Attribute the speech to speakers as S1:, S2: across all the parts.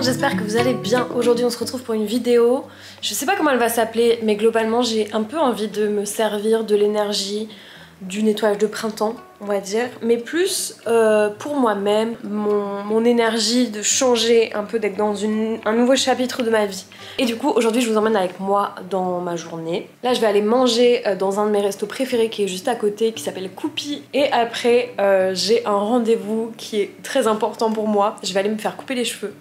S1: J'espère que vous allez bien. Aujourd'hui on se retrouve pour une vidéo. Je sais pas comment elle va s'appeler, mais globalement j'ai un peu envie de me servir de l'énergie du nettoyage de printemps, on va dire, mais plus pour moi-même, mon énergie de changer un peu, d'être dans un nouveau chapitre de ma vie. Et du coup aujourd'hui je vous emmène avec moi dans ma journée. Là je vais aller manger dans un de mes restos préférés qui est juste à côté, qui s'appelle Coupi. Et après j'ai un rendez-vous qui est très important pour moi. Je vais aller me faire couper les cheveux.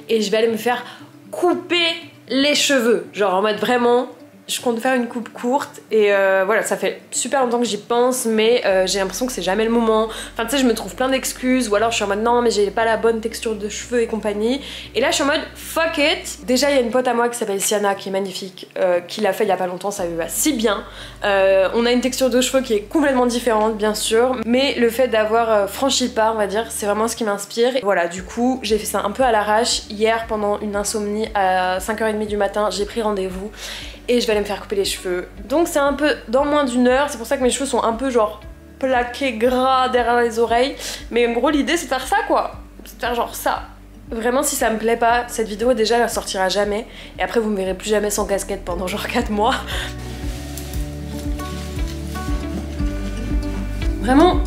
S1: Et je vais aller me faire couper les cheveux. Genre en mode vraiment... Je compte faire une coupe courte et voilà, ça fait super longtemps que j'y pense, mais j'ai l'impression que c'est jamais le moment. Enfin tu sais, je me trouve plein d'excuses, ou alors je suis en mode non mais j'ai pas la bonne texture de cheveux et compagnie. Et là je suis en mode fuck it. Déjà il y a une pote à moi qui s'appelle Siana, qui est magnifique, qui l'a fait il y a pas longtemps, ça lui va si bien. On a une texture de cheveux qui est complètement différente bien sûr, mais le fait d'avoir franchi le pas, on va dire, c'est vraiment ce qui m'inspire. Voilà, du coup j'ai fait ça un peu à l'arrache. Hier pendant une insomnie à 5h30 du matin, j'ai pris rendez-vous. Et je vais aller me faire couper les cheveux. Donc c'est un peu dans moins d'une heure, c'est pour ça que mes cheveux sont un peu genre plaqués gras derrière les oreilles. Mais en gros l'idée c'est de faire ça quoi, c'est de faire genre ça. Vraiment si ça me plaît pas, cette vidéo déjà elle sortira jamais. Et après vous me verrez plus jamais sans casquette pendant genre 4 mois. Vraiment,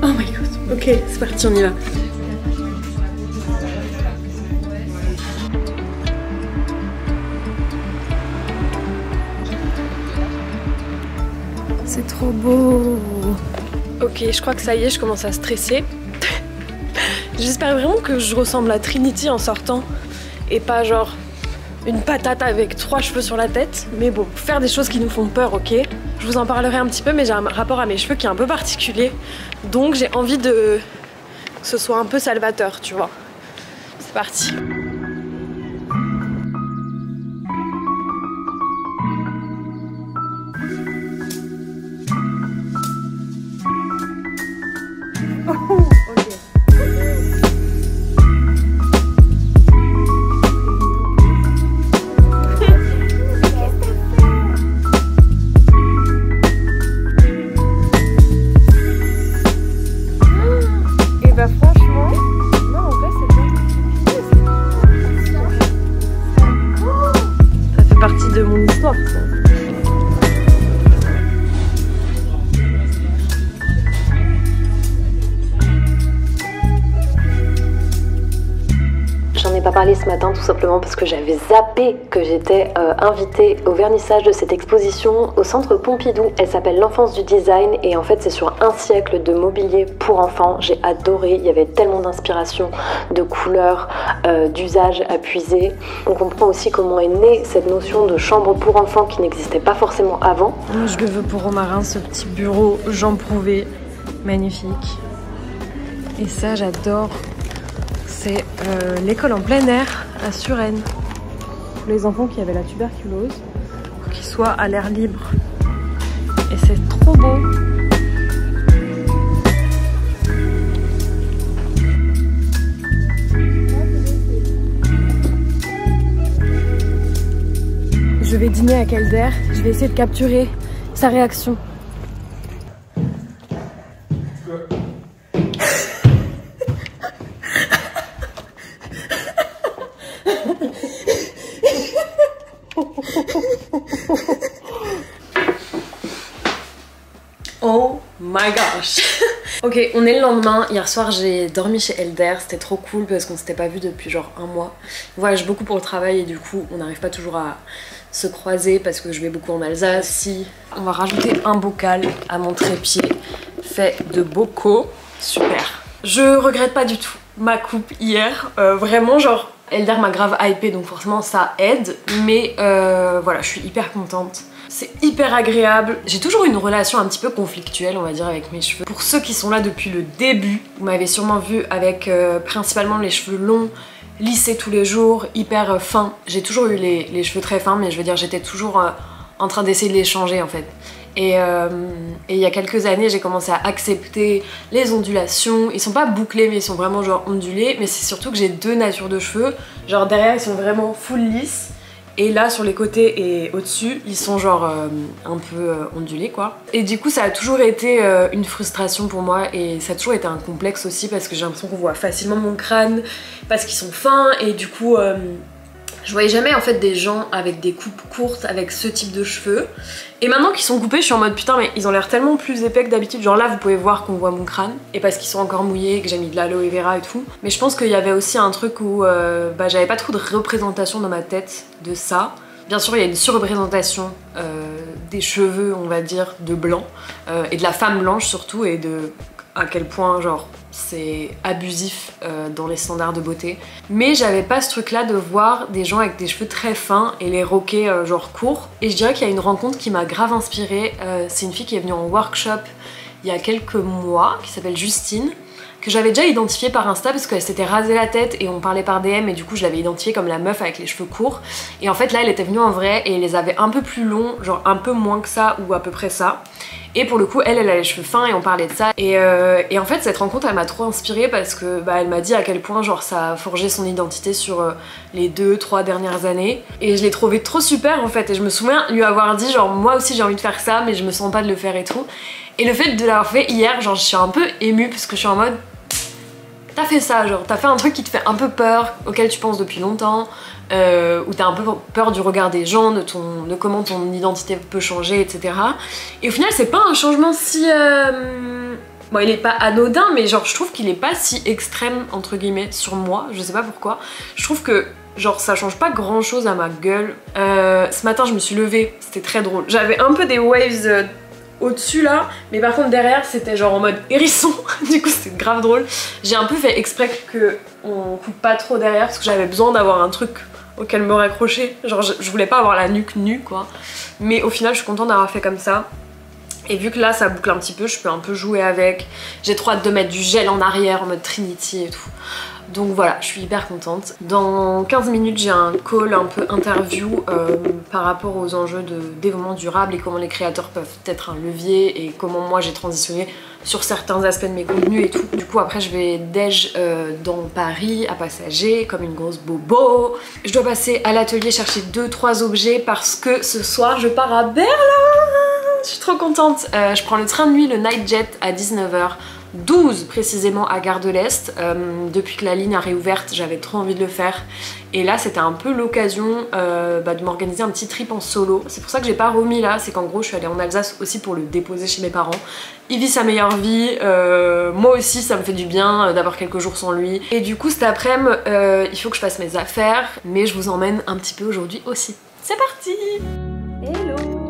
S1: oh my god, ok c'est parti on y va. C'est trop beau. Ok, je crois que ça y est, je commence à stresser. J'espère vraiment que je ressemble à Trinity en sortant et pas genre une patate avec 3 cheveux sur la tête. Mais bon, faire des choses qui nous font peur, ok. Je vous en parlerai un petit peu, mais j'ai un rapport à mes cheveux qui est un peu particulier. Donc j'ai envie que ce soit un peu salvateur, tu vois. C'est parti. De mon histoire ça. J'en ai pas parlé ce matin tout simplement parce que j'avais zappé que j'étais invitée au vernissage de cette exposition au centre Pompidou. Elle s'appelle l'enfance du design et en fait c'est sur un siècle de mobilier pour enfants. J'ai adoré, il y avait tellement d'inspiration, de couleurs, d'usages à puiser. On comprend aussi comment est née cette notion de chambre pour enfants qui n'existait pas forcément avant. Moi je le veux pour Romarin, ce petit bureau Jean Prouvé, magnifique. Et ça j'adore. C'est l'école en plein air à Suresnes. Pour les enfants qui avaient la tuberculose, pour qu'ils soient à l'air libre. Et c'est trop beau. Je vais dîner à Calder, je vais essayer de capturer sa réaction. Oh my gosh. Ok, on est le lendemain. Hier soir j'ai dormi chez Elder, c'était trop cool parce qu'on s'était pas vu depuis genre un mois. On voyage beaucoup pour le travail et du coup on n'arrive pas toujours à se croiser parce que je vais beaucoup en Alsace. Si on va rajouter un bocal à mon trépied fait de bocaux, super. Je regrette pas du tout ma coupe hier, vraiment genre Elder m'a grave hypé donc forcément ça aide, mais voilà je suis hyper contente. C'est hyper agréable. J'ai toujours une relation un petit peu conflictuelle on va dire avec mes cheveux. Pour ceux qui sont là depuis le début, vous m'avez sûrement vu avec principalement les cheveux longs, lissés tous les jours, hyper fins. J'ai toujours eu les cheveux très fins mais je veux dire j'étais toujours en train d'essayer de les changer en fait. Et il y a quelques années j'ai commencé à accepter les ondulations. Ils sont pas bouclés mais ils sont vraiment genre ondulés. Mais c'est surtout que j'ai deux natures de cheveux. Genre derrière ils sont vraiment full lisses et là sur les côtés et au-dessus ils sont genre un peu ondulés quoi. Et du coup ça a toujours été une frustration pour moi et ça a toujours été un complexe aussi parce que j'ai l'impression qu'on voit facilement mon crâne parce qu'ils sont fins et du coup je voyais jamais en fait des gens avec des coupes courtes avec ce type de cheveux. Et maintenant qu'ils sont coupés, je suis en mode putain mais ils ont l'air tellement plus épais que d'habitude. Genre là vous pouvez voir qu'on voit mon crâne et parce qu'ils sont encore mouillés, que j'ai mis de l'aloe vera et tout. Mais je pense qu'il y avait aussi un truc où j'avais pas trop de représentation dans ma tête de ça. Bien sûr il y a une surreprésentation des cheveux on va dire de blanc et de la femme blanche surtout et de à quel point genre c'est abusif dans les standards de beauté. Mais j'avais pas ce truc là de voir des gens avec des cheveux très fins et les roquer genre courts. Et je dirais qu'il y a une rencontre qui m'a grave inspirée. C'est une fille qui est venue en workshop il y a quelques mois qui s'appelle Justine, que j'avais déjà identifiée par Insta parce qu'elle s'était rasé la tête et on parlait par DM et du coup je l'avais identifiée comme la meuf avec les cheveux courts. Et en fait là elle était venue en vrai et elle les avait un peu plus longs, genre un peu moins que ça ou à peu près ça. Et pour le coup elle a les cheveux fins et on parlait de ça et en fait cette rencontre elle m'a trop inspirée parce que elle m'a dit à quel point genre ça a forgé son identité sur les 2-3 dernières années et je l'ai trouvé trop super en fait et je me souviens lui avoir dit genre moi aussi j'ai envie de faire ça mais je me sens pas de le faire et tout. Et le fait de l'avoir fait hier genre je suis un peu émue parce que je suis en mode t'as fait ça, genre t'as fait un truc qui te fait un peu peur, auquel tu penses depuis longtemps, où t'as un peu peur du regard des gens, de comment ton identité peut changer, etc. Et au final c'est pas un changement si... Bon il est pas anodin mais genre je trouve qu'il est pas si extrême entre guillemets sur moi, je sais pas pourquoi. Je trouve que genre ça change pas grand chose à ma gueule. Ce matin je me suis levée, c'était très drôle. J'avais un peu des waves... au-dessus là, mais par contre derrière c'était genre en mode hérisson, du coup c'était grave drôle. J'ai un peu fait exprès que on coupe pas trop derrière parce que j'avais besoin d'avoir un truc auquel me raccrocher, genre je voulais pas avoir la nuque nue quoi. Mais au final je suis contente d'avoir fait comme ça. Et vu que là ça boucle un petit peu, je peux un peu jouer avec. J'ai trop hâte de mettre du gel en arrière en mode Trinity et tout. Donc voilà, je suis hyper contente. Dans 15 minutes, j'ai un call un peu interview par rapport aux enjeux de développement durable et comment les créateurs peuvent être un levier et comment moi j'ai transitionné sur certains aspects de mes contenus et tout. Du coup après je vais déj dans Paris à Passager comme une grosse bobo. Je dois passer à l'atelier chercher 2-3 objets parce que ce soir je pars à Berlin. Je suis trop contente. Je prends le train de nuit, le Night Jet à 19h12 précisément à Gare de l'Est. Depuis que la ligne a réouverte, j'avais trop envie de le faire. Et là, c'était un peu l'occasion de m'organiser un petit trip en solo. C'est pour ça que j'ai pas remis là, c'est qu'en gros, je suis allée en Alsace aussi pour le déposer chez mes parents. Il vit sa meilleure vie, moi aussi ça me fait du bien d'avoir quelques jours sans lui. Et du coup, cet après-midi, il faut que je fasse mes affaires, mais je vous emmène un petit peu aujourd'hui aussi. C'est parti! Hello!